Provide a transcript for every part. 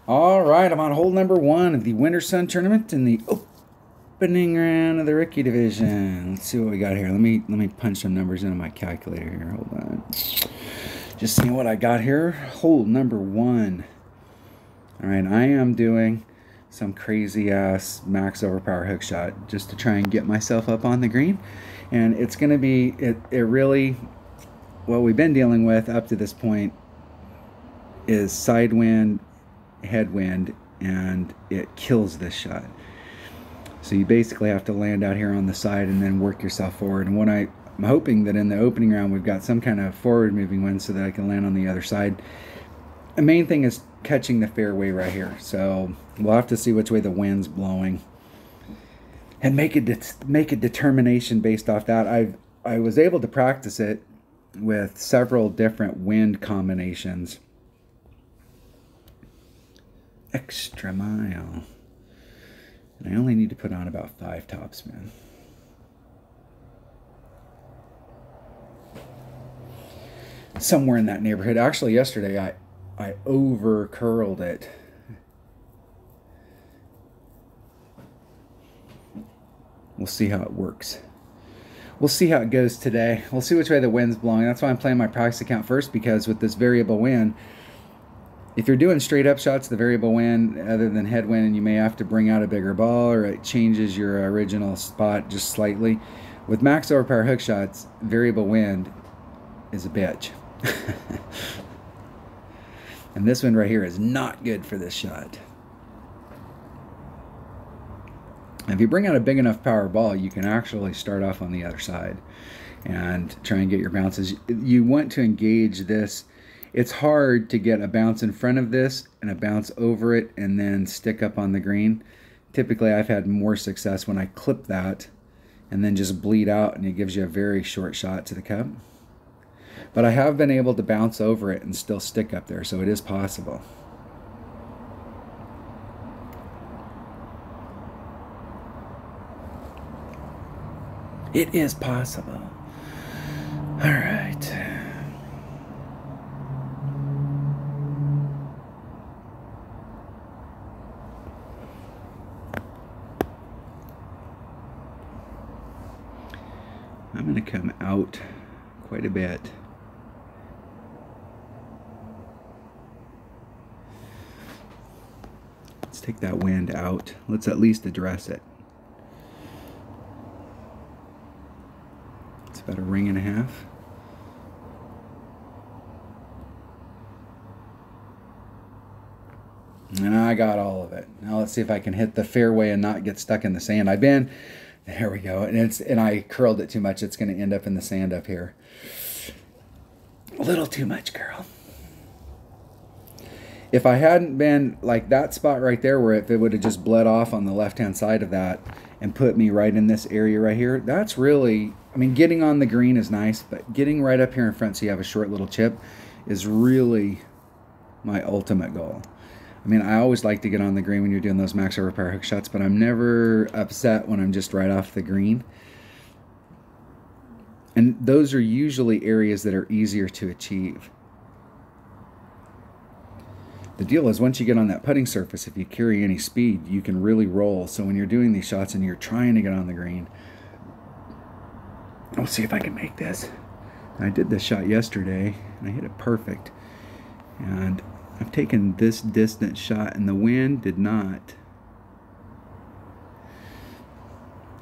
All right, I'm on hole number 1 of the Winter Sun Tournament in the opening round of the rookie division. Let's see what we got here. Let me punch some numbers into my calculator here. Hold on. Just seeing what I got here. Hole number 1. All right, I am doing some crazy ass max overpower hook shot just to try and get myself up on the green, and it's going to be it really what we've been dealing with up to this point is side wind, headwind, and it kills this shot. So you basically have to land out here on the side and then work yourself forward. And what I'm hoping that in the opening round we've got some kind of forward moving wind so that I can land on the other side. The main thing is catching the fairway right here. So we'll have to see which way the wind's blowing and make a determination based off that. I was able to practice it with several different wind combinations. Extra mile. And I only need to put on about 5 topspin. Somewhere in that neighborhood. Actually, yesterday I over curled it. We'll see how it works. We'll see how it goes today. We'll see which way the wind's blowing. That's why I'm playing my practice account first, because with this variable wind, if you're doing straight up shots, the variable wind, other than headwind, and you may have to bring out a bigger ball or it changes your original spot just slightly. With max overpower hook shots, variable wind is a bitch. And this wind right here is not good for this shot. If you bring out a big enough power ball, you can actually start off on the other side and try and get your bounces. You want to engage this. It's hard to get a bounce in front of this and a bounce over it and then stick up on the green. Typically, I've had more success when I clip that and then just bleed out, and it gives you a very short shot to the cup. But I have been able to bounce over it and still stick up there, so it is possible. It is possible. All right. I'm going to come out quite a bit. Let's take that wind out. Let's at least address it. It's about a ring and a half. And I got all of it. Now let's see if I can hit the fairway and not get stuck in the sand. There we go. And I curled it too much. It's going to end up in the sand up here. A little too much, girl. If I hadn't been like that spot right there, where if it would have just bled off on the left-hand side of that and put me right in this area right here, that's really, I mean, getting on the green is nice, but getting right up here in front so you have a short little chip is really my ultimate goal. I mean, I always like to get on the green when you're doing those max overpower hook shots, but I'm never upset when I'm just right off the green. And those are usually areas that are easier to achieve. The deal is, once you get on that putting surface, if you carry any speed, you can really roll. So when you're doing these shots and you're trying to get on the green, I'll see if I can make this. I did this shot yesterday, and I hit it perfect. And I've taken this distant shot, and the wind did not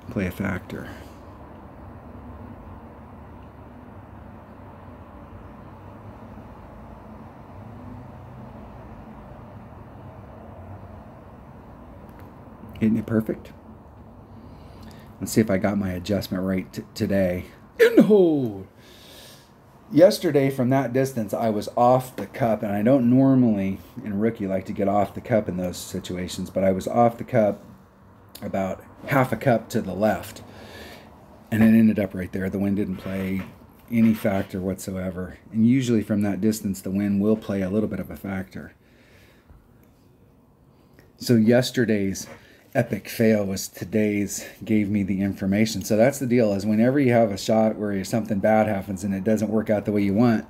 play a factor. Hitting it perfect. Let's see if I got my adjustment right today. In the hole. Yesterday, from that distance, I was off the cup, and I don't normally, in rookie, like to get off the cup in those situations, but I was off the cup about half a cup to the left, and it ended up right there. The wind didn't play any factor whatsoever, and usually from that distance, the wind will play a little bit of a factor. So yesterday's epic fail was today's gave me the information. So that's the deal, is whenever you have a shot where something bad happens and it doesn't work out the way you want,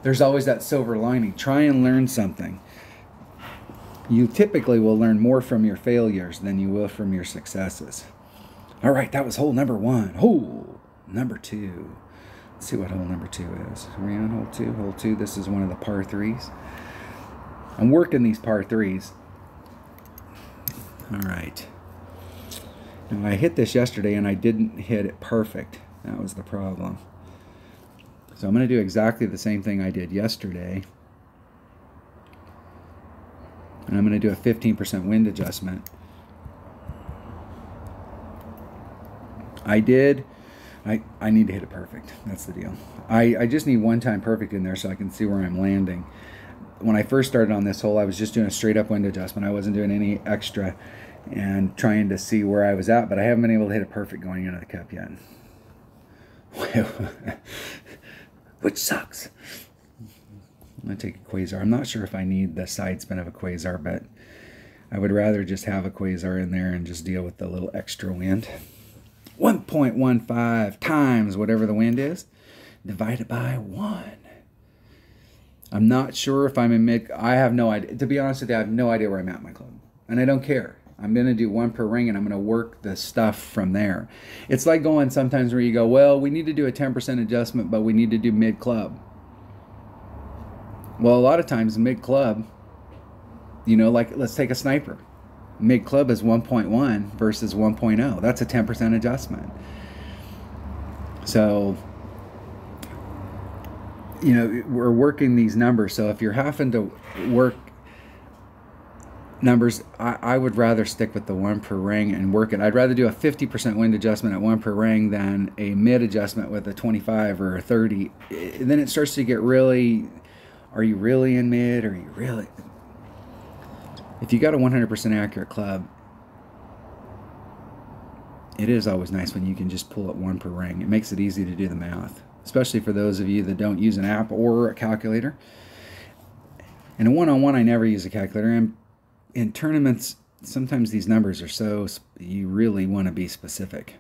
there's always that silver lining. Try and learn something. You typically will learn more from your failures than you will from your successes. All right, that was hole number 1. Hole number 2. Let's see what hole number 2 is. Are we on hole 2? Hole 2, this is one of the par 3s. I'm working these par 3s. All right. Now, I hit this yesterday and I didn't hit it perfect. That was the problem. So I'm going to do exactly the same thing I did yesterday. And I'm going to do a 15% wind adjustment. I need to hit it perfect. That's the deal. I just need one time perfect in there so I can see where I'm landing. When I first started on this hole, I was just doing a straight up wind adjustment. I wasn't doing any extra and trying to see where I was at, but I haven't been able to hit it perfect going into the cup yet. Which sucks. I'm going to take a quasar. I'm not sure if I need the side spin of a quasar, but I would rather just have a quasar in there and just deal with the little extra wind. 1.15 times whatever the wind is, divided by 1. I'm not sure if I'm in mid. I have no idea. To be honest with you, I have no idea where I'm at in my club. And I don't care. I'm going to do 1 per ring and I'm going to work the stuff from there. It's like going sometimes where you go, well, we need to do a 10% adjustment, but we need to do mid club. Well, a lot of times mid club, you know, like let's take a sniper. Mid club is 1.1 versus 1.0. That's a 10% adjustment. So, you know, we're working these numbers. So if you're having to work numbers, I would rather stick with the 1 per ring and work it. I'd rather do a 50% wind adjustment at 1 per ring than a mid adjustment with a 25 or a 30. And then it starts to get really, are you really in mid? Are you really? If you got a 100% accurate club, it is always nice when you can just pull it 1 per ring. It makes it easy to do the math, especially for those of you that don't use an app or a calculator. In a one-on-one, I never use a calculator. And in tournaments, sometimes these numbers are so, you really want to be specific.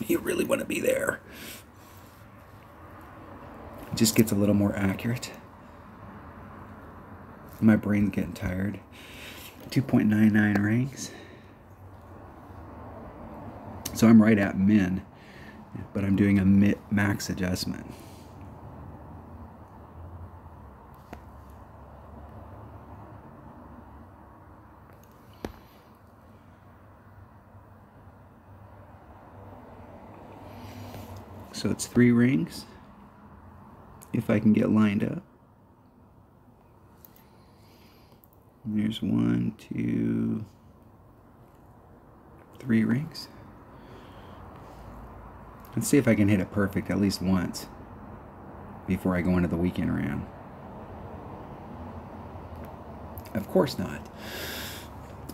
You really want to be there. It just gets a little more accurate. My brain's getting tired. 2.99 rings. So I'm right at min, but I'm doing a max adjustment. So it's 3 rings, if I can get lined up. There's 1, 2, 3 rings. Let's see if I can hit it perfect at least once before I go into the weekend round. Of course not.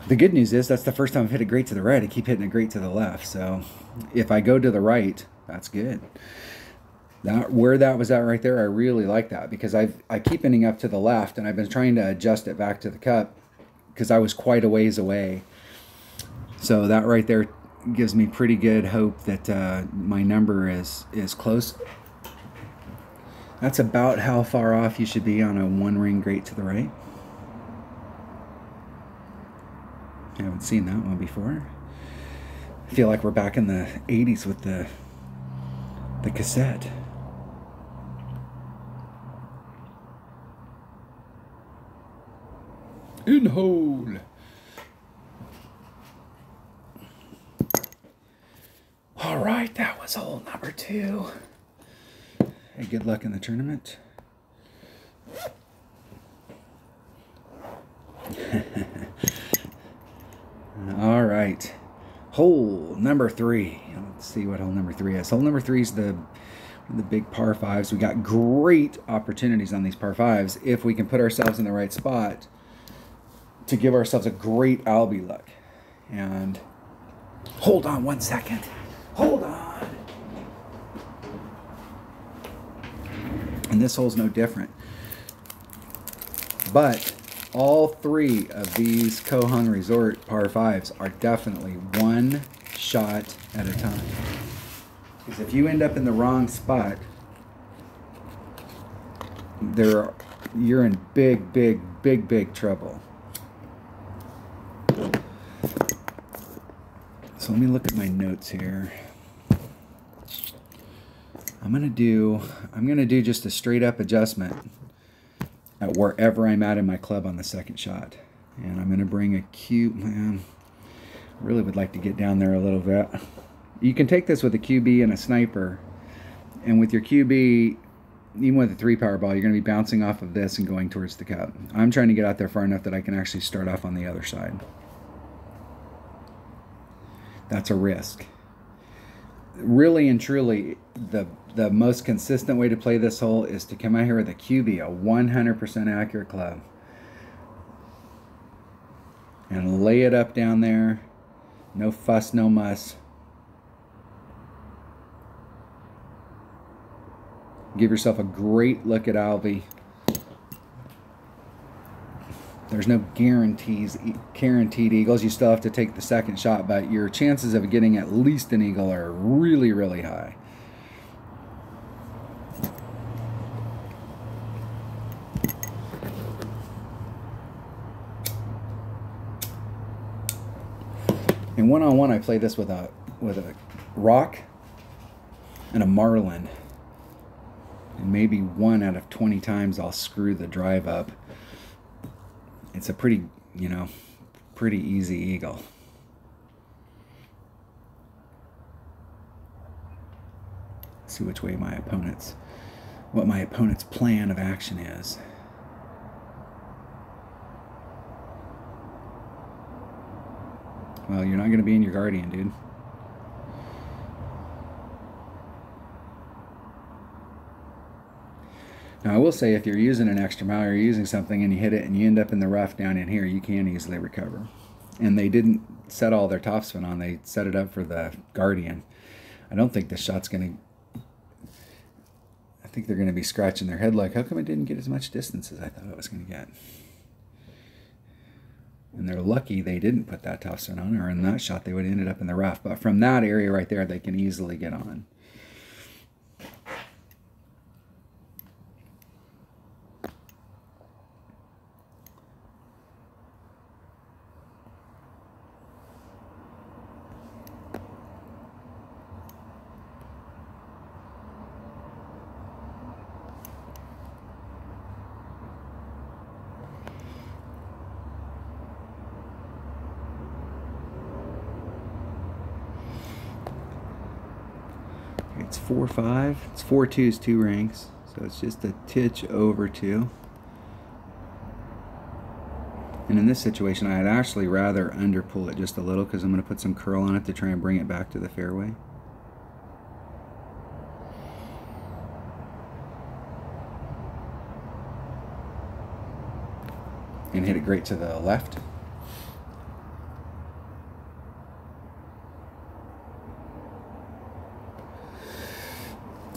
The good news is that's the first time I've hit it great to the right. I keep hitting it great to the left. So if I go to the right, that's good. Where that was at right there, I really like that because I keep ending up to the left and I've been trying to adjust it back to the cup because I was quite a ways away. So that right there gives me pretty good hope that my number is close. That's about how far off you should be on a 1 ring great to the right. I haven't seen that one before. I feel like we're back in the 80s with the cassette. In hole. All right, that was hole number 2. Hey, good luck in the tournament. All right, hole number 3. Let's see what hole number 3 is. Hole number 3 is the big par 5s. We got great opportunities on these par 5s if we can put ourselves in the right spot to give ourselves a great Albi look. And hold on 1 second. Hold on. And this hole's no different. But all 3 of these Kohung Resort par 5s are definitely 1 shot at a time. Because if you end up in the wrong spot, you're in big trouble. So let me look at my notes here. I'm gonna do just a straight up adjustment at wherever I'm at in my club on the second shot. And I'm gonna bring a cube. Man, I really would like to get down there a little bit. You can take this with a QB and a sniper. And with your QB, even with a 3-power ball, you're gonna be bouncing off of this and going towards the cup. I'm trying to get out there far enough that I can actually start off on the other side. That's a risk. Really and truly, the most consistent way to play this hole is to come out here with a QB, a 100% accurate club, and lay it up down there. No fuss, no muss. Give yourself a great look at Alvy. There's no guaranteed eagles. You still have to take the second shot, but your chances of getting at least an eagle are really, really high. In one-on-one, I play this with a rock and a marlin. And maybe 1 out of 20 times I'll screw the drive up. It's a pretty, pretty easy eagle. Let's see which way what my opponent's plan of action is. Well, you're not going to be in your guardian, dude. Now, I will say, if you're using an extra mile or you're using something and you hit it and you end up in the rough down in here, you can easily recover. And they didn't set all their topspin on. They set it up for the guardian. I don't think this shot's going to... I think they're going to be scratching their head like, how come it didn't get as much distance as I thought it was going to get? And they're lucky they didn't put that topspin on, or in that shot they would have ended up in the rough. But from that area right there, they can easily get on. It's 4-5. It's 4-2's 2 ranks, so it's just a titch over 2. And in this situation, I'd actually rather underpull it just a little because I'm going to put some curl on it to try and bring it back to the fairway. And hit it great to the left.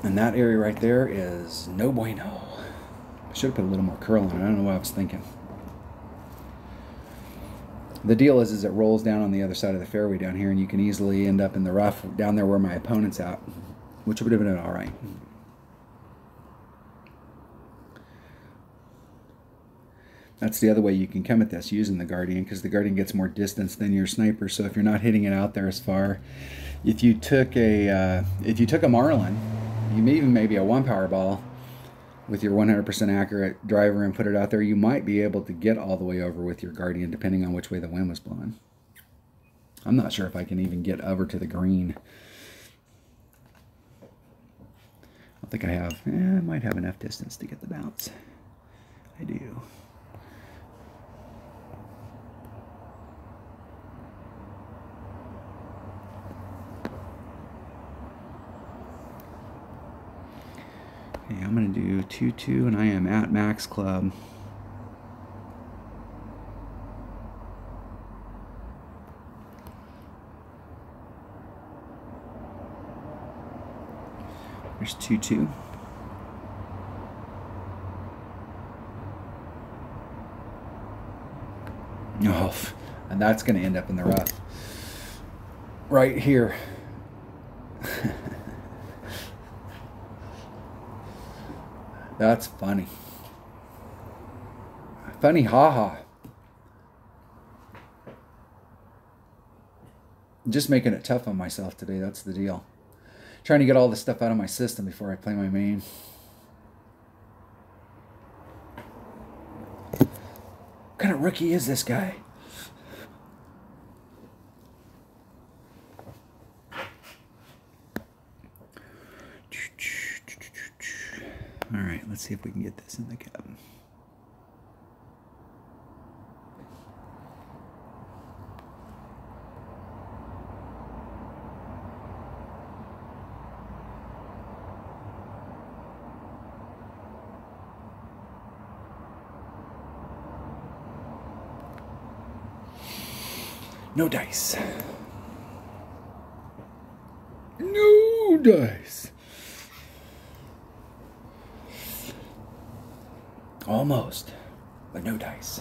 And that area right there is no bueno. I should have put a little more curl on it. I don't know what I was thinking. The deal is it rolls down on the other side of the fairway down here, and you can easily end up in the rough down there where my opponent's at, which would have been all right. That's the other way you can come at this, using the guardian, because the guardian gets more distance than your sniper. So if you're not hitting it out there as far, if you took a marlin, you may even maybe a 1-power ball with your 100% accurate driver and put it out there, you might be able to get all the way over with your guardian, depending on which way the wind was blowing. I'm not sure if I can even get over to the green. I don't think I have. I might have enough distance to get the bounce. I do. Okay, I'm going to do 2-2, and I am at max club. There's 2-2. Oh, and that's going to end up in the rough. Right here. That's funny. Funny, haha. Just making it tough on myself today. That's the deal. Trying to get all this stuff out of my system before I play my main. What kind of rookie is this guy? All right, let's see if we can get this in the cup. No dice. No dice. Almost, but no dice.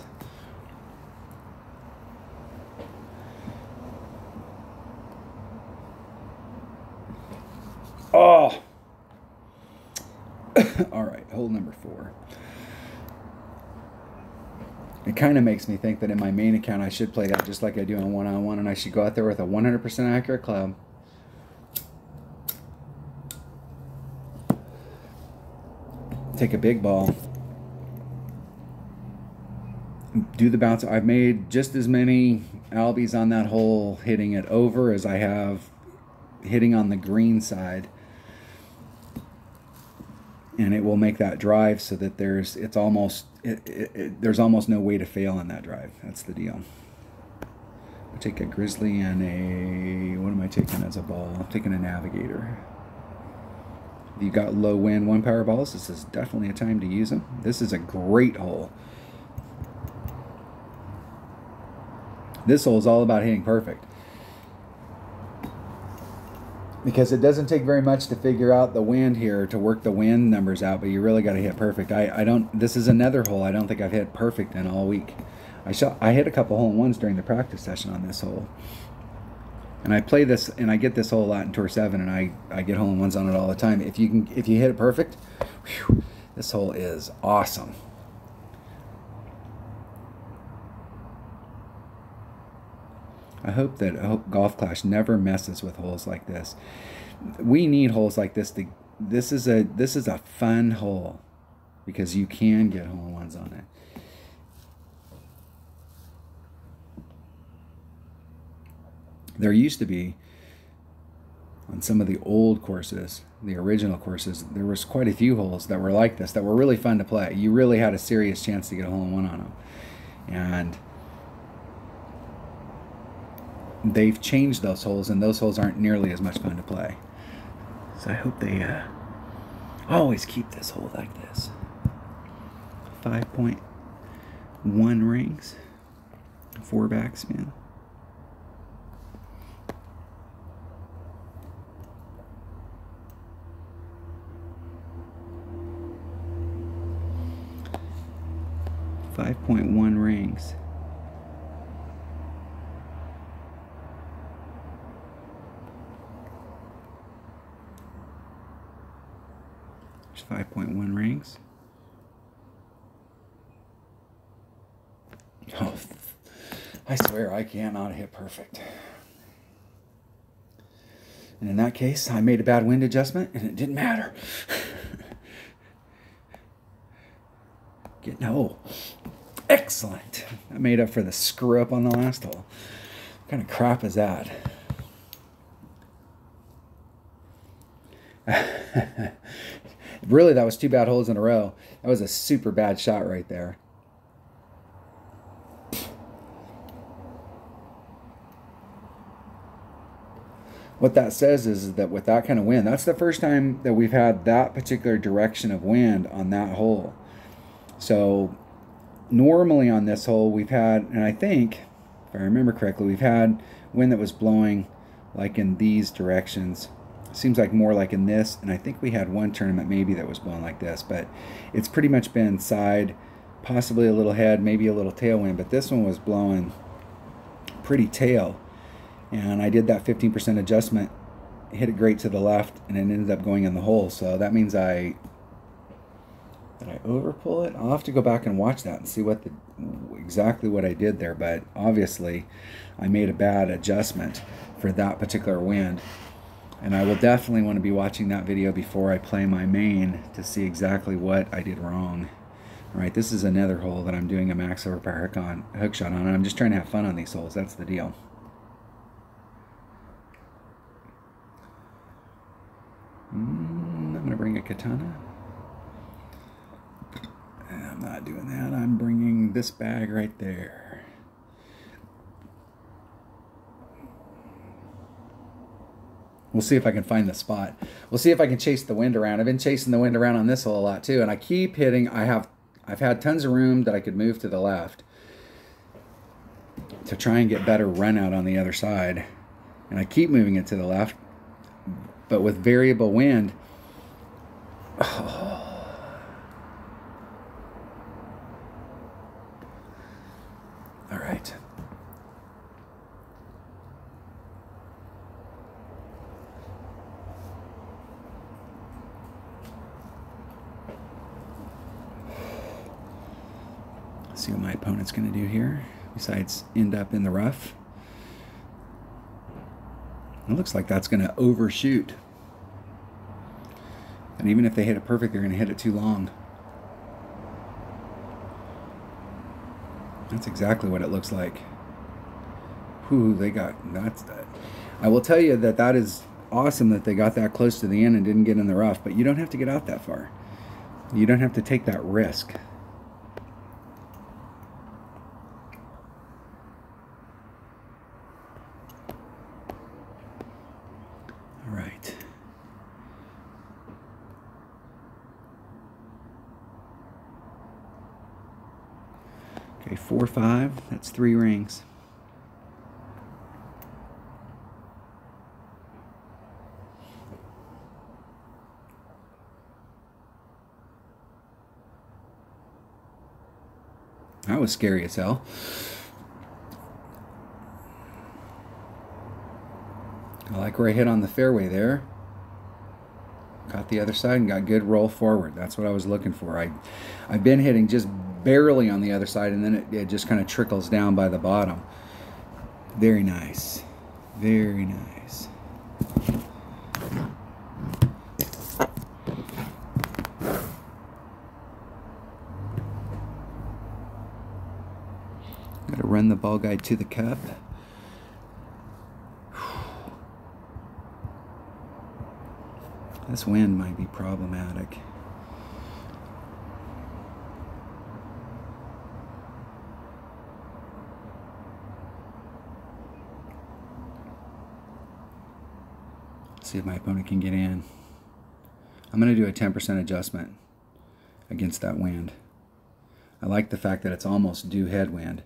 Oh! All right, hole number 4. It kind of makes me think that in my main account I should play that just like I do on one-on-one, and I should go out there with a 100% accurate club. Take a big ball. Do the bounce. I've made just as many albies on that hole hitting it over as I have hitting on the green side, and it will make that drive so that there's almost no way to fail on that drive. That's the deal. I'll take a grizzly and a, what am I taking as a ball? I'm taking a navigator. You got low wind 1 power balls. This is definitely a time to use them. This is a great hole. This hole is all about hitting perfect, because it doesn't take very much to figure out the wind here, to work the wind numbers out, but you really got to hit perfect. This is another hole I don't think I've hit perfect in all week. I hit a couple hole-in-ones during the practice session on this hole, and I play this, and I get this hole a lot in Tour 7, and I get hole-in-ones on it all the time. If you hit it perfect, whew, this hole is awesome. I hope that Golf Clash never messes with holes like this. We need holes like this. This is a fun hole, because you can get hole-in-ones on it. There used to be, on some of the old courses, the original courses, there was quite a few holes that were like this, that were really fun to play. You really had a serious chance to get a hole-in-one on them. And they've changed those holes, and those holes aren't nearly as much fun to play. So I hope they always keep this hole like this. 5.1 rings, 4 backspin. .1 rings. There's 5.1 rings. Oh, I swear I cannot hit perfect. And in that case, I made a bad wind adjustment, and it didn't matter. No. Excellent. I made up for the screw up on the last hole. What kind of crap is that? Really, that was 2 bad holes in a row. That was a super bad shot right there. What that says is that with that kind of wind, that's the first time that we've had that particular direction of wind on that hole. So normally on this hole we've had, and I think, if I remember correctly, we've had wind that was blowing like in these directions. Seems like more like in this, and I think we had one tournament maybe that was blowing like this, but it's pretty much been side, possibly a little head, maybe a little tailwind, but this one was blowing pretty tail. And I did that 15% adjustment, hit it great to the left, and it ended up going in the hole. So that means I Did I overpull it? I'll have to go back and watch that and see what exactly what I did there. But obviously, I made a bad adjustment for that particular wind. And I will definitely want to be watching that video before I play my main to see exactly what I did wrong. All right, this is another hole that I'm doing a max overpower hook shot on. I'm just trying to have fun on these holes. That's the deal. I'm going to bring a katana. I'm not doing that. I'm bringing this bag right there. We'll see if I can find the spot. We'll see if I can chase the wind around. I've been chasing the wind around on this hole a lot too, and I keep hitting. I've had tons of room that I could move to the left to try and get better run out on the other side, and I keep moving it to the left, but with variable wind. Oh. All right. See what my opponent's going to do here, besides end up in the rough. It looks like that's going to overshoot. And even if they hit it perfect, they're going to hit it too long. That's exactly what it looks like. Whew, they got, that's that. I will tell you that that is awesome that they got that close to the end and didn't get in the rough, but you don't have to get out that far. You don't have to take that risk. All right. Okay, 4, 5, that's 3 rings. That was scary as hell. I like where I hit on the fairway there. Got the other side and got good roll forward. That's what I was looking for. I've been hitting just barely on the other side, and then it just kind of trickles down by the bottom. Very nice. Very nice. Got to run the ball guide to the cup. This wind might be problematic. See if my opponent can get in. I'm going to do a 10% adjustment against that wind. I like the fact that it's almost due headwind.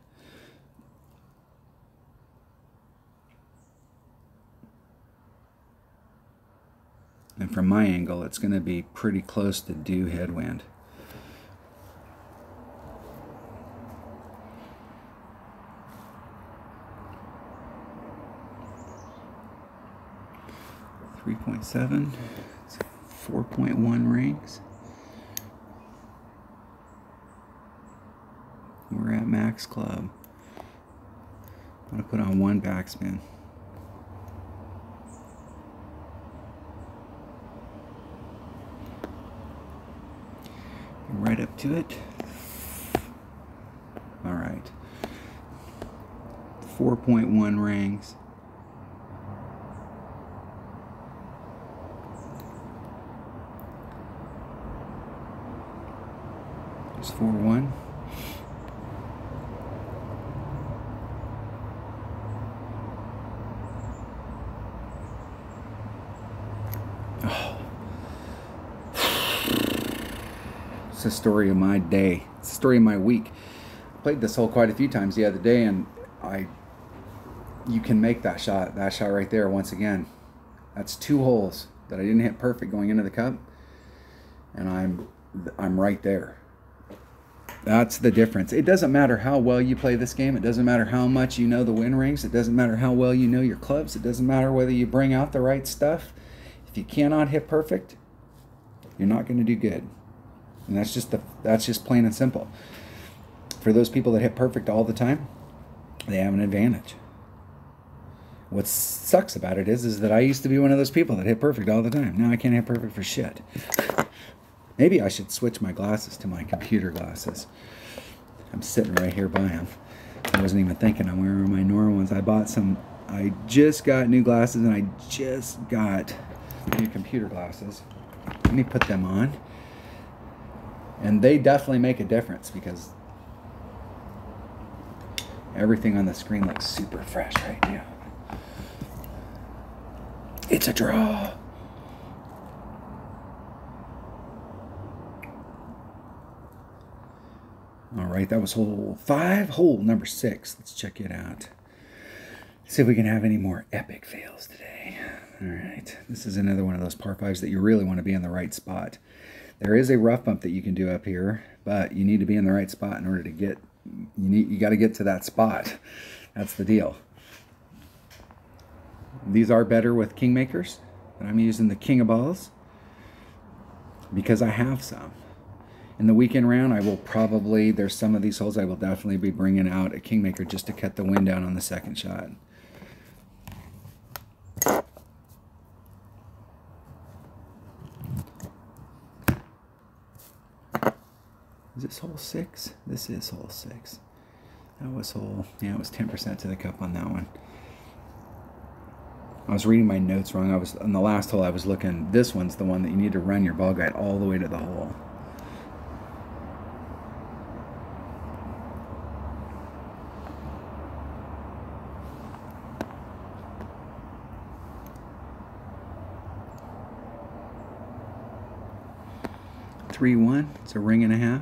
And from my angle, it's going to be pretty close to due headwind. .7, 4.1 rings. We're at max club. I'm going to put on 1 backspin. Right up to it. All right. 4.1 rings. Just 4-1. Oh. It's the story of my day. It's the story of my week. I played this hole quite a few times the other day, and you can make that shot right there once again. That's 2 holes that I didn't hit perfect going into the cup, and I'm right there. That's the difference. It doesn't matter how well you play this game. It doesn't matter how much you know the wind rings. It doesn't matter how well you know your clubs. It doesn't matter whether you bring out the right stuff. If you cannot hit perfect, you're not going to do good. And that's just plain and simple. For those people that hit perfect all the time, they have an advantage. What sucks about it is that I used to be one of those people that hit perfect all the time. Now I can't hit perfect for shit. Maybe I should switch my glasses to my computer glasses. I'm sitting right here by them. I wasn't even thinking I'm wearing my normal ones. I just got new glasses, and I just got new computer glasses. Let me put them on. And they definitely make a difference because everything on the screen looks super fresh right now. It's a draw. All right, that was hole 5. Hole number 6. Let's check it out. See if we can have any more epic fails today. All right, this is another one of those par 5s that you really want to be in the right spot. There is a rough bump that you can do up here, but you need to be in the right spot in order to get. You got to get to that spot. That's the deal. These are better with kingmakers, but I'm using the king of balls because I have some. In the weekend round, I will probably, there's some of these holes I will definitely be bringing out a kingmaker just to cut the wind down on the second shot. Is this hole 6? This is hole 6. That was hole, yeah, it was 10% to the cup on that one. I was reading my notes wrong. On the last hole I was looking, this one's the one that you need to run your ball guide all the way to the hole. Three one. It's a ring and a half.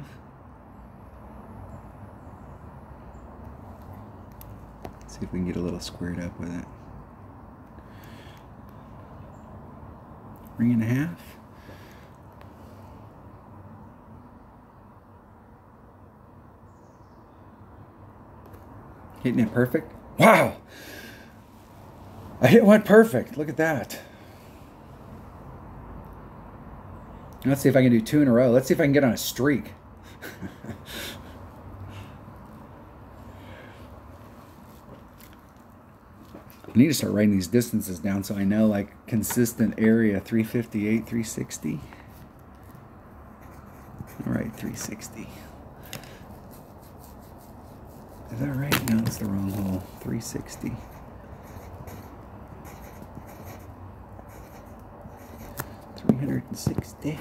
See if we can get a little squared up with it. Ring and a half. Hitting it perfect. Wow! I hit one perfect. Look at that. Let's see if I can do 2 in a row. Let's see if I can get on a streak. I need to start writing these distances down so I know, like, consistent area. 358, 360. All right, 360. Is that right? No, that's the wrong hole. 360. 360.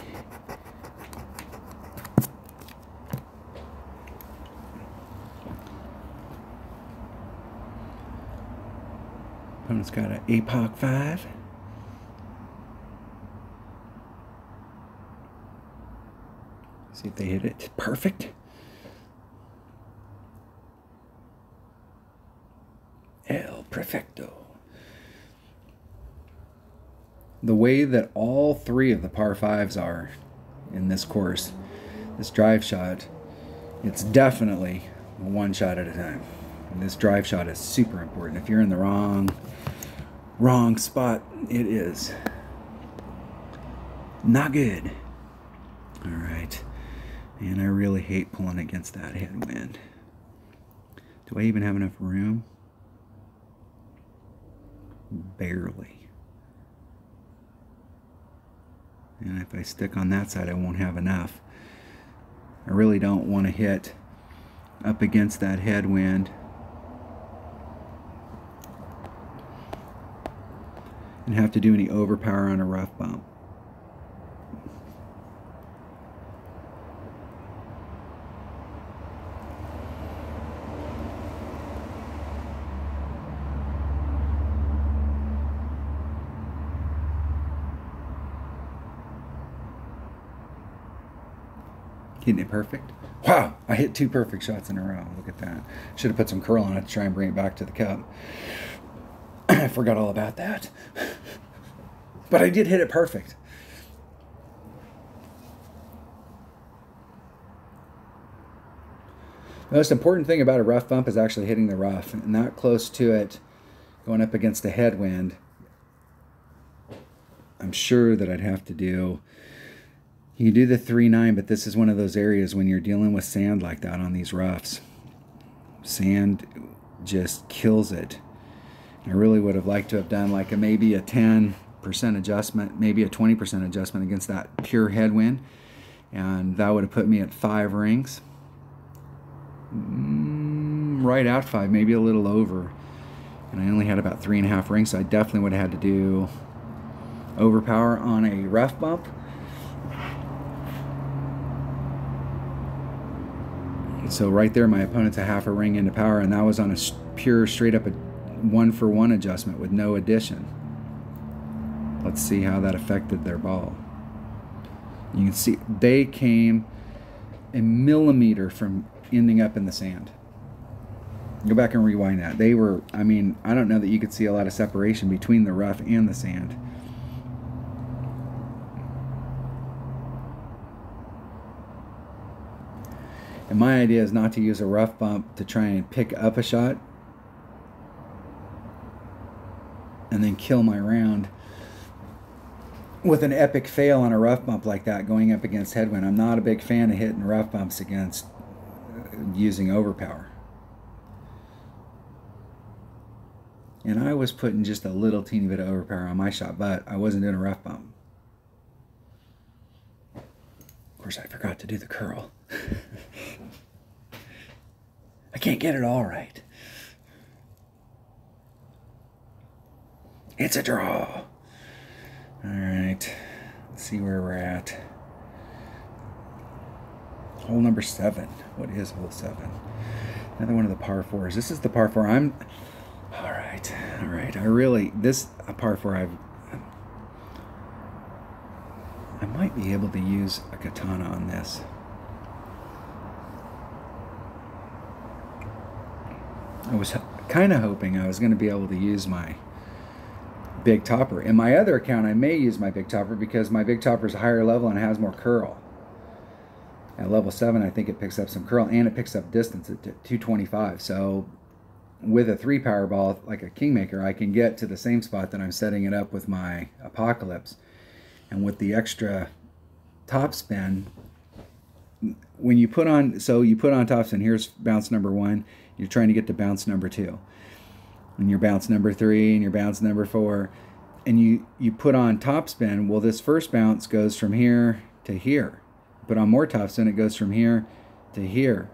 Opponent's got an APOC 5. See if they hit it. Perfect. El Perfecto. The way that all 3 of the par 5s are in this course, this drive shot, it's definitely one shot at a time. And this drive shot is super important. If you're in the wrong spot, it is not good. All right. And I really hate pulling against that headwind. Do I even have enough room? Barely. And if I stick on that side, I won't have enough. I really don't want to hit up against that headwind. And have to do any overpower on a rough bump. Hitting it perfect. Wow, I hit 2 perfect shots in a row. Look at that. Should have put some curl on it to try and bring it back to the cup. I forgot all about that. But I did hit it perfect. The most important thing about a rough bump is actually hitting the rough, and not close to it, going up against a headwind. I'm sure that I'd have to do You do the 3-9, but this is one of those areas when you're dealing with sand like that on these roughs. Sand just kills it. I really would have liked to have done like maybe a 10% adjustment, maybe a 20% adjustment against that pure headwind. And that would have put me at 5 rings. Right at 5, maybe a little over. And I only had about 3.5 rings, so I definitely would have had to do overpower on a rough bump. So right there, my opponent's a 1/2 ring into power, and that was on a pure, straight up a 1-for-1 adjustment with no addition. Let's see how that affected their ball. You can see they came a millimeter from ending up in the sand. Go back and rewind that. They were, I mean, I don't know that you could see a lot of separation between the rough and the sand. And my idea is not to use a rough bump to try and pick up a shot and then kill my round with an epic fail on a rough bump like that going up against headwind. I'm not a big fan of hitting rough bumps against using overpower. And I was putting just a little teeny bit of overpower on my shot, but I wasn't doing a rough bump. Of course, I forgot to do the curl. I can't get it all right. It's a draw. All right, let's see where we're at. Hole number 7. What is hole 7? Another one of the par 4s. This is the par 4. All right. This a par 4. I might be able to use a katana on this. I was kind of hoping I was going to be able to use my big topper. In my other account, I may use my big topper because my big topper is a higher level and has more curl. At level 7, I think it picks up some curl and it picks up distance at 225. So with a 3 power ball like a Kingmaker, I can get to the same spot that I'm setting it up with my Apocalypse. And with the extra topspin, when you put on, topspin, here's bounce number 1, you're trying to get to bounce number 2. And your bounce number 3 and your bounce number 4. And you put on topspin, well, this first bounce goes from here to here. Put on more topspin, it goes from here to here.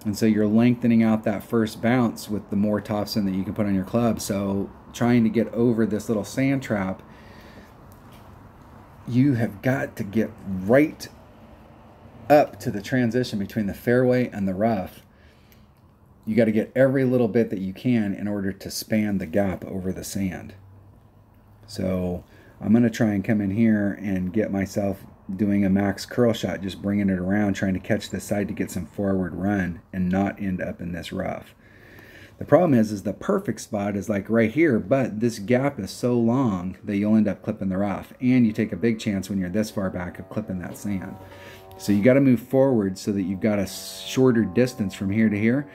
And so you're lengthening out that first bounce with the more topspin that you can put on your club. So trying to get over this little sand trap, you have got to get right up to the transition between the fairway and the rough. You got to get every little bit that you can in order to span the gap over the sand. So I'm going to try and come in here and get myself doing a max curl shot, just bringing it around, trying to catch this side to get some forward run and not end up in this rough. The problem is the perfect spot is like right here, but this gap is so long that you'll end up clipping the rough, and you take a big chance when you're this far back of clipping that sand. So you got to move forward so that you've got a shorter distance from here to here,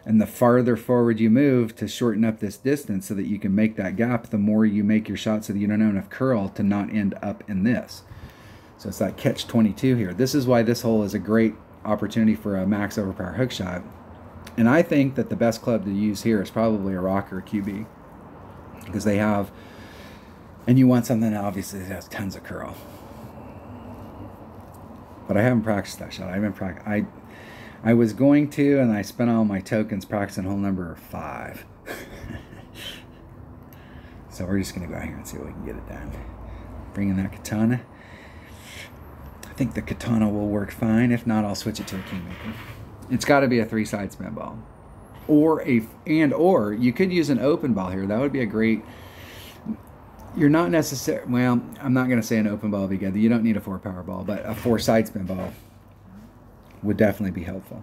and the farther forward you move to shorten up this distance so that you can make that gap, the more you make your shot so that you don't have enough curl to not end up in this. So it's that catch-22 here. This is why this hole is a great opportunity for a max overpower hook shot. And I think that the best club to use here is probably a rocker or QB, because they have, and you want something that obviously has tons of curl. But I haven't practiced that shot. I was going to, and I spent all my tokens practicing hole number 5. So we're just going to go out here and see if we can get it done. Bring in that katana. I think the katana will work fine. If not, I'll switch it to a Kingmaker. It's got to be a 3-side spin ball. Or you could use an open ball here. That would be a great... You're not necessarily... Well, I'm not going to say an open ball would be good. You don't need a 4-power ball, but a 4-side spin ball would definitely be helpful.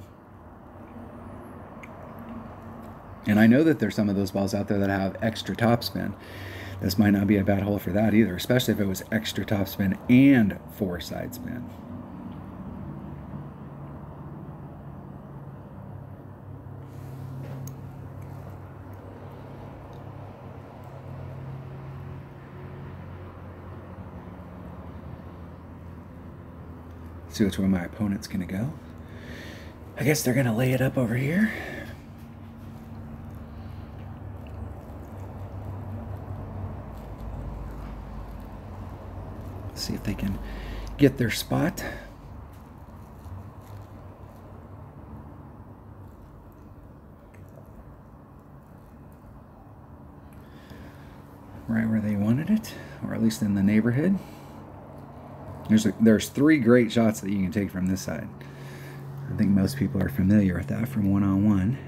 And I know that there's some of those balls out there that have extra topspin. This might not be a bad hole for that either, especially if it was extra topspin and 4-side spin. See which way my opponent's going to go. I guess they're going to lay it up over here. See if they can get their spot. Right where they wanted it, or at least in the neighborhood. There's 3 great shots that you can take from this side. I think most people are familiar with that from one-on-one.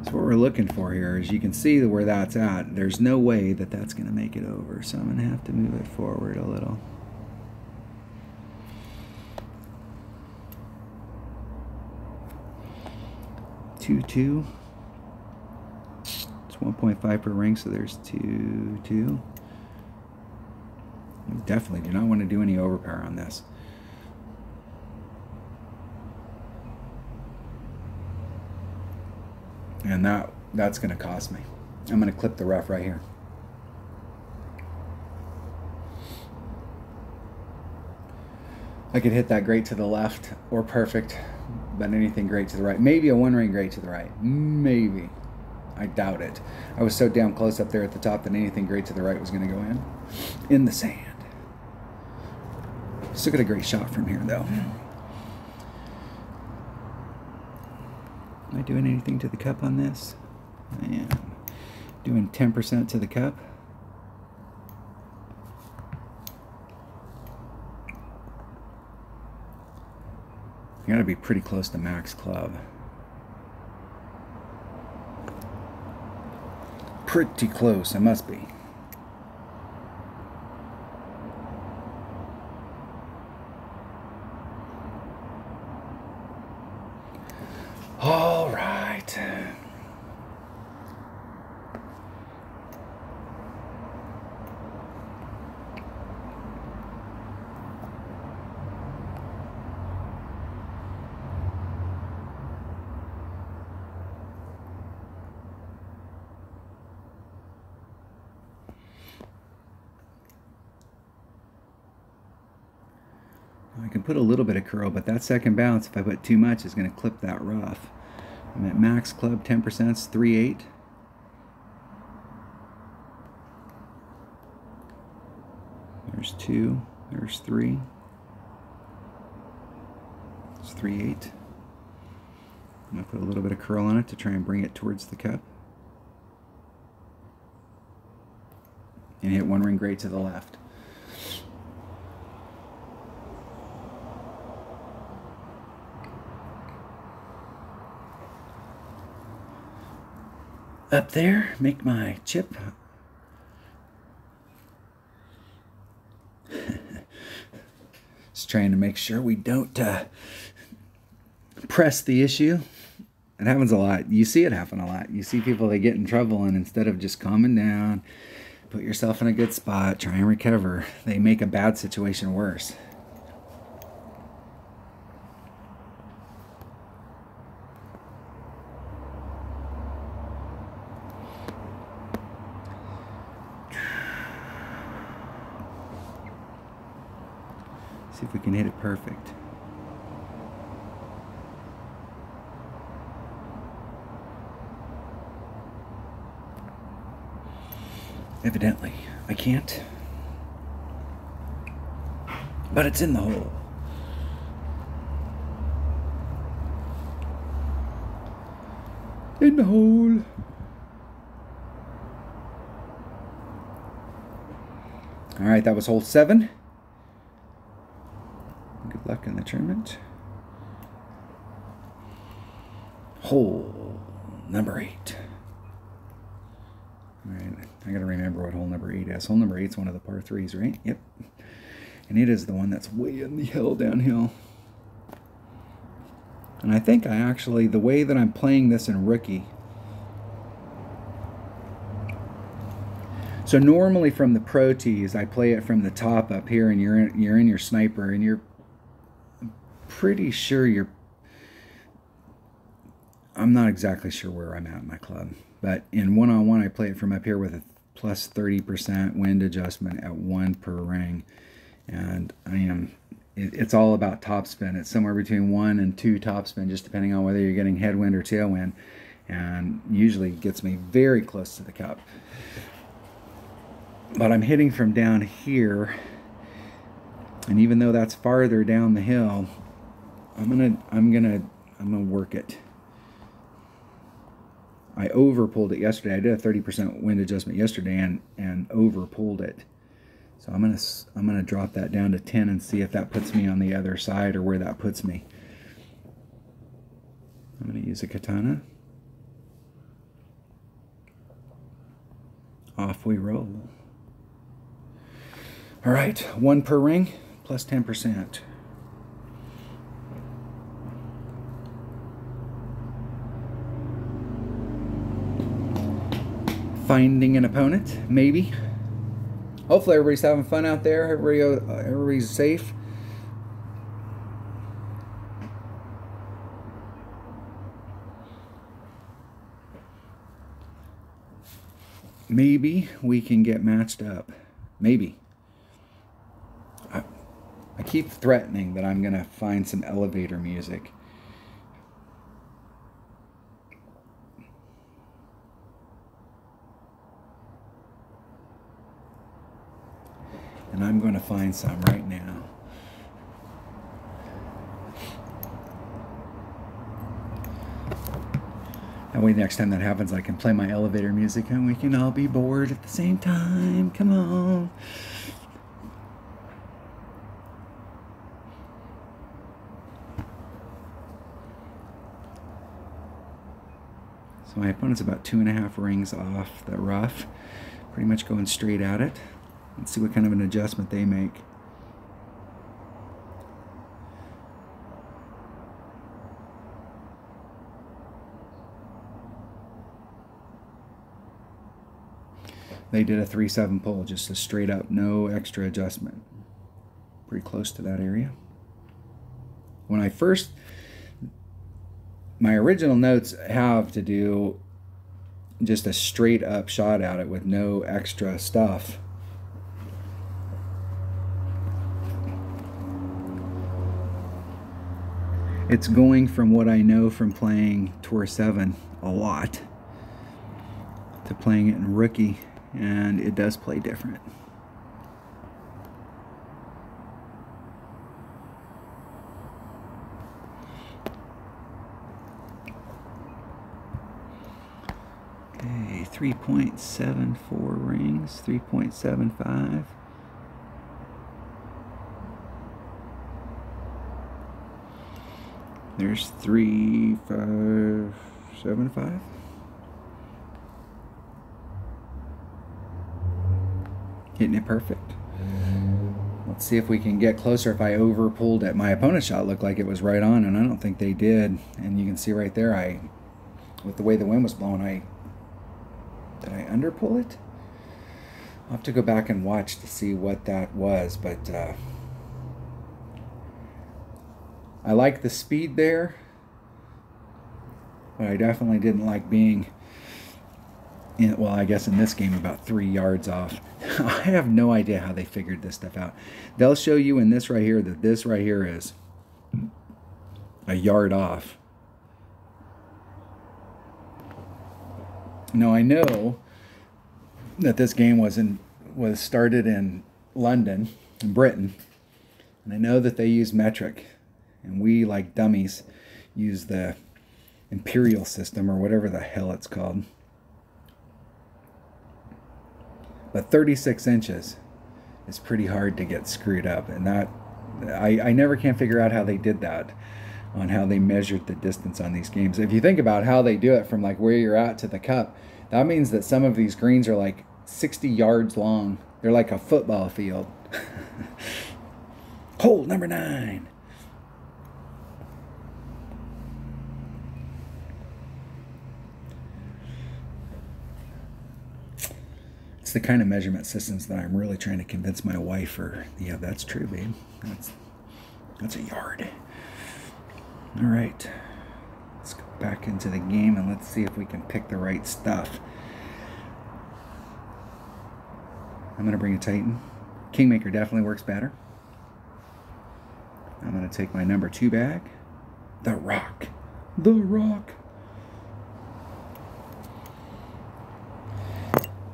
So what we're looking for here is, you can see where that's at. There's no way that that's going to make it over, so I'm going to have to move it forward a little. Two. It's 1.5 per ring, so there's 2. We definitely do not want to do any overpower on this. And that's going to cost me. I'm going to clip the rough right here. I could hit that great to the left or perfect, but anything great to the right. Maybe a 1 ring great to the right. Maybe. I doubt it. I was so damn close up there at the top that anything great to the right was going to go in the sand. Still got a great shot from here, though. Am I doing anything to the cup on this? I am. Doing 10% to the cup. You gotta be pretty close to max club. Pretty close, it must be. All right. I can put a little bit of curl, but that second bounce, if I put too much, is going to clip that rough. I'm at max club, 10%, 3/8. There's 2, there's 3. It's 3/8. I'm going to put a little bit of curl on it to try and bring it towards the cup. And hit 1 ring great to the left. Up there, make my chip. Just trying to make sure we don't press the issue. It happens a lot. You see it happen a lot. You see people, they get in trouble, and instead of just calming down, put yourself in a good spot, try and recover, they make a bad situation worse. See if we can hit it perfect. Evidently, I can't. But it's in the hole. In the hole. All right, that was hole 7. Good luck in the tournament. Hole number 8. All right, I gotta remember what hole number 8 is. Hole number 8 is one of the par 3s, right? Yep. And it is the one that's way in the hill downhill. And I think I actually, the way that I'm playing this in rookie, so normally from the pro tees, I play it from the top up here, and you're in your sniper, and you're pretty sure I'm not exactly sure where I'm at in my club, but in one-on-one I play it from up here with a plus 30% wind adjustment at 1 per ring, and it's all about topspin. It's somewhere between 1 and 2 topspin, just depending on whether you're getting headwind or tailwind, and usually gets me very close to the cup. But I'm hitting from down here, and even though that's farther down the hill, I'm gonna work it. I over pulled it yesterday. I did a 30% wind adjustment yesterday and over pulled it. So I'm gonna drop that down to 10 and see if that puts me on the other side or where that puts me. I'm gonna use a katana. Off we roll. All right, 1 per ring, plus 10%. Finding an opponent, maybe. Hopefully everybody's having fun out there. Everybody's safe. Maybe we can get matched up. Maybe. I keep threatening that I'm going to find some elevator music. And I'm going to find some right now. That way next time that happens I can play my elevator music and we can all be bored at the same time. Come on. So my opponent's about 2.5 rings off the rough. Pretty much going straight at it. Let's see what kind of an adjustment they make. They did a 3-7 pull, just a straight up, no extra adjustment. Pretty close to that area. When I first, my original notes have to do just a straight up shot at it with no extra stuff. It's going from what I know from playing Tour 7 a lot to playing it in Rookie, and it does play different. Okay, 3.74 rings, 3.75. There's 3, 5, 7, 5. Hitting it perfect. Let's see if we can get closer. If I over pulled it, my opponent's shot looked like it was right on, and I don't think they did. And you can see right there, with the way the wind was blowing, did I under pull it? I'll have to go back and watch to see what that was, but I like the speed there, but I definitely didn't like being in, well, I guess in this game about 3 yards off. I have no idea how they figured this stuff out. They'll show you in this right here that this right here is a yard off. Now I know that this game was started in London, in Britain, and I know that they use metric. And we, like dummies, use the imperial system or whatever the hell it's called. But 36 inches is pretty hard to get screwed up. And that, I never can figure out how they did that, on how they measured the distance on these games. If you think about how they do it from like where you're at to the cup, that means that some of these greens are like 60 yards long. They're like a football field. Hole number 9. The kind of measurement systems that I'm really trying to convince my wife, or yeah, that's true, babe. That's a yard. All right, let's go back into the game and let's see if we can pick the right stuff. I'm going to bring a Titan. Kingmaker definitely works better. I'm going to take my number 2 bag. The Rock. The Rock.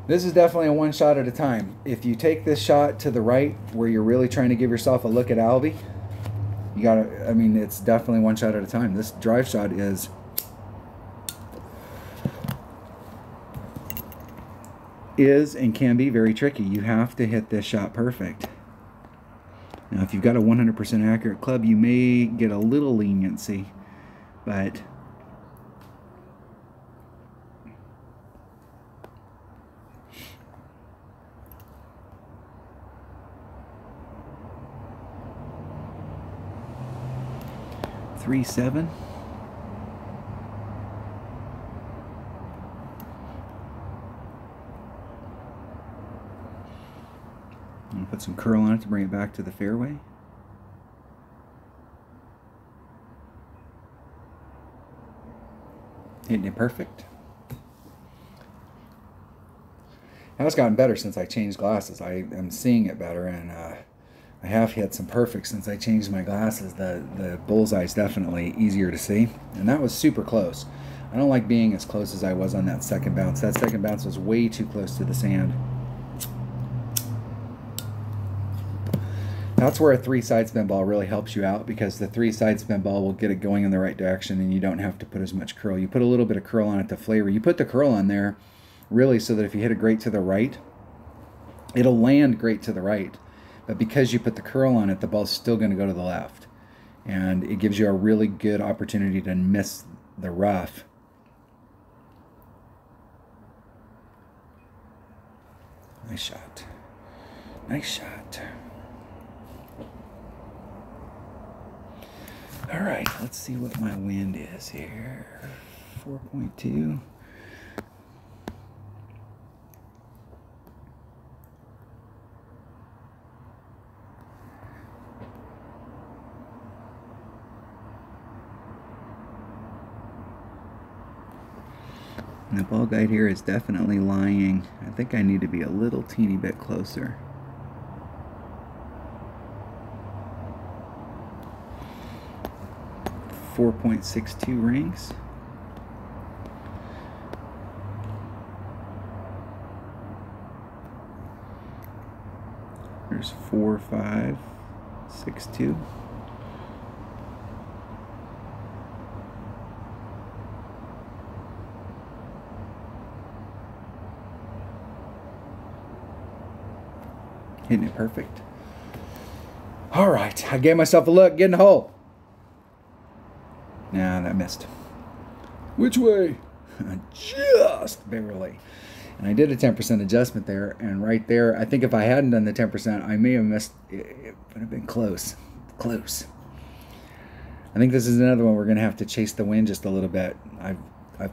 This is definitely a one shot at a time. If you take this shot to the right where you're really trying to give yourself a look at Albie, you gotta, I mean, it's definitely one shot at a time. This drive shot is and can be very tricky. You have to hit this shot perfect. Now, if you've got a 100% accurate club, you may get a little leniency, but three, 7. I'm going to put some curl on it to bring it back to the fairway. Hitting it perfect. Now it's gotten better since I changed glasses. I am seeing it better, and I have hit some perfect since I changed my glasses. The bullseye is definitely easier to see, and that was super close. I don't like being as close as I was on that second bounce. That second bounce was way too close to the sand. That's where a 3 side spin ball really helps you out, because the 3 side spin ball will get it going in the right direction and you don't have to put as much curl. You put a little bit of curl on it to flavor. You put the curl on there really so that if you hit it great to the right, it'll land great to the right. But because you put the curl on it, the ball's still going to go to the left. And it gives you a really good opportunity to miss the rough. Nice shot. Nice shot. All right, let's see what my wind is here. 4.2. And the ball guide here is definitely lying. I think I need to be a little teeny bit closer. .62 rings. There's 4.562. Hitting it perfect. All right, I gave myself a look. Get in the hole. Nah, that missed. Which way? Just barely. And I did a 10% adjustment there, and right there, I think if I hadn't done the 10%, I may have missed. It would have been close. Close. I think this is another one we're going to have to chase the wind just a little bit. I've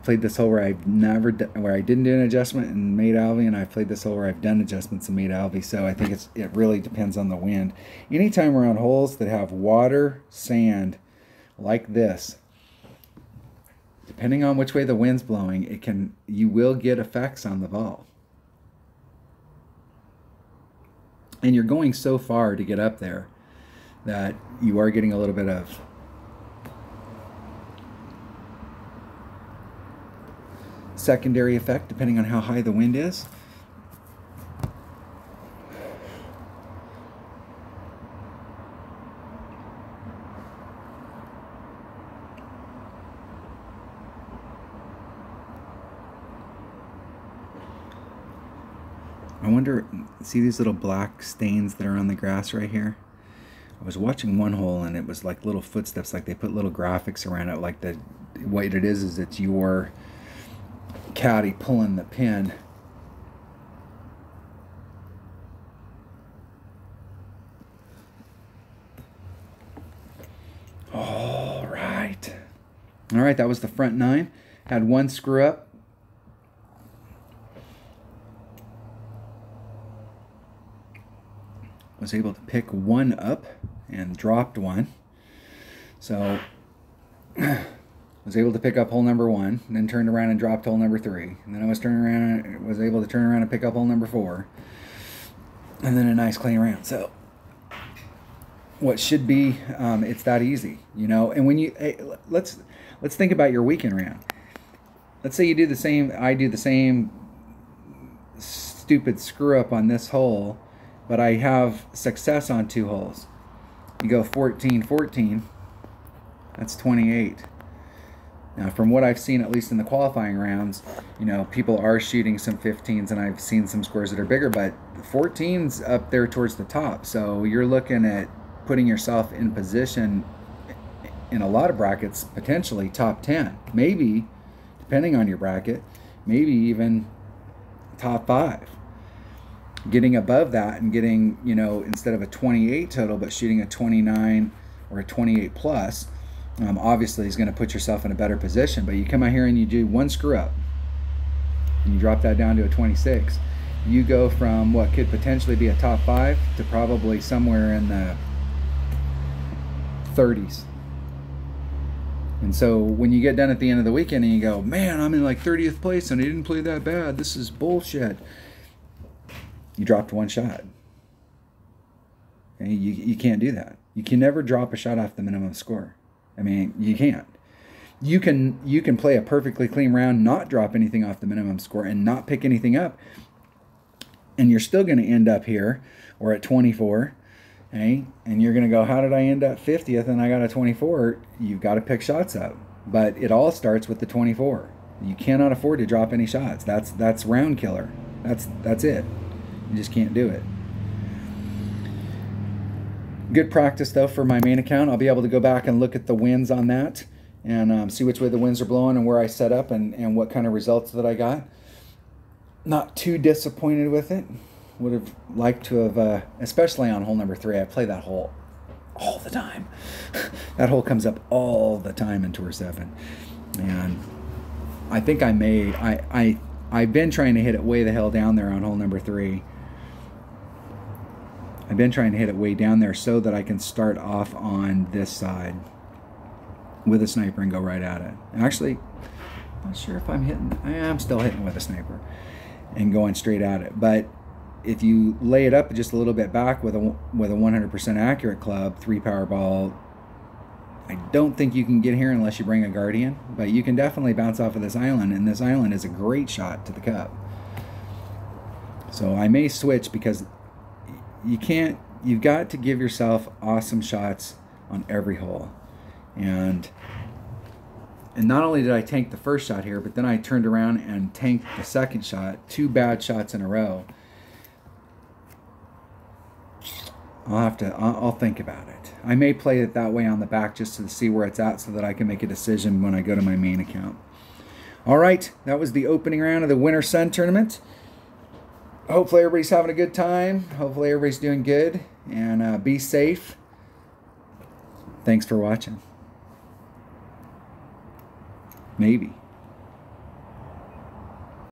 played this hole where I didn't do an adjustment and made Alvy, and I've played this hole where I've done adjustments and made Alvy. So I think it really depends on the wind. Anytime we're on holes that have water, sand, like this, depending on which way the wind's blowing, you will get effects on the ball. And you're going so far to get up there that you are getting a little bit of secondary effect depending on how high the wind is. I wonder, see these little black stains that are on the grass right here? I was watching one hole and it was like little footsteps, like they put little graphics around it, like what it is it's your caddy pulling the pin. All right, that was the front 9. Had one screw up. Was able to pick one up and dropped one. So Was able to pick up hole number 1, and then turned around and dropped hole number 3. And then I was able to turn around and pick up hole number 4. And then a nice clean round. So what should be, it's that easy, you know. And when you, hey, let's think about your weekend round. Let's say you do the same, I do the same stupid screw up on this hole, but I have success on 2 holes. You go 14, 14, that's 28. Now, from what I've seen, at least in the qualifying rounds, you know, people are shooting some 15s, and I've seen some scores that are bigger, but 14's up there towards the top. So you're looking at putting yourself in position in a lot of brackets, potentially top 10, maybe, depending on your bracket, maybe even top 5. Getting above that and getting, you know, instead of a 28 total, but shooting a 29 or a 28 plus, obviously is going to put yourself in a better position. But you come out here and you do 1 screw up and you drop that down to a 26. You go from what could potentially be a top 5 to probably somewhere in the 30s. And so when you get done at the end of the weekend and you go, man, I'm in like 30th place and I didn't play that bad, this is bullshit, you dropped 1 shot. Okay? You can't do that. You can never drop a shot off the minimum score. I mean, you can't. You can play a perfectly clean round, not drop anything off the minimum score, and not pick anything up, and you're still going to end up here or at 24. Okay? And you're going to go, how did I end up 50th and I got a 24? You've got to pick shots up. But it all starts with the 24. You cannot afford to drop any shots. That's round killer. That's it. You just can't do it. Good practice, though, for my main account. I'll be able to go back and look at the winds on that and see which way the winds are blowing and where I set up and what kind of results that I got. Not too disappointed with it. Would have liked to have, especially on hole number 3, I play that hole all the time. That hole comes up all the time in Tour 7. And I think I've been trying to hit it way the hell down there on hole number 3. I've been trying to hit it way down there so that I can start off on this side with a sniper and go right at it. Actually, I'm not sure if I'm hitting. I am still hitting with a sniper and going straight at it. But if you lay it up just a little bit back with a 100% accurate club, 3 power ball, I don't think you can get here unless you bring a Guardian. But you can definitely bounce off of this island, and this island is a great shot to the cup. So I may switch because you've got to give yourself awesome shots on every hole. And not only did I tank the first shot here, but then I turned around and tanked the second shot. 2 bad shots in a row. I'll think about it. I may play it that way on the back just to see where it's at so that I can make a decision when I go to my main account. All right, that was the opening round of the Winter Sun Tournament. Hopefully everybody's having a good time. Hopefully everybody's doing good. And be safe. Thanks for watching. Maybe.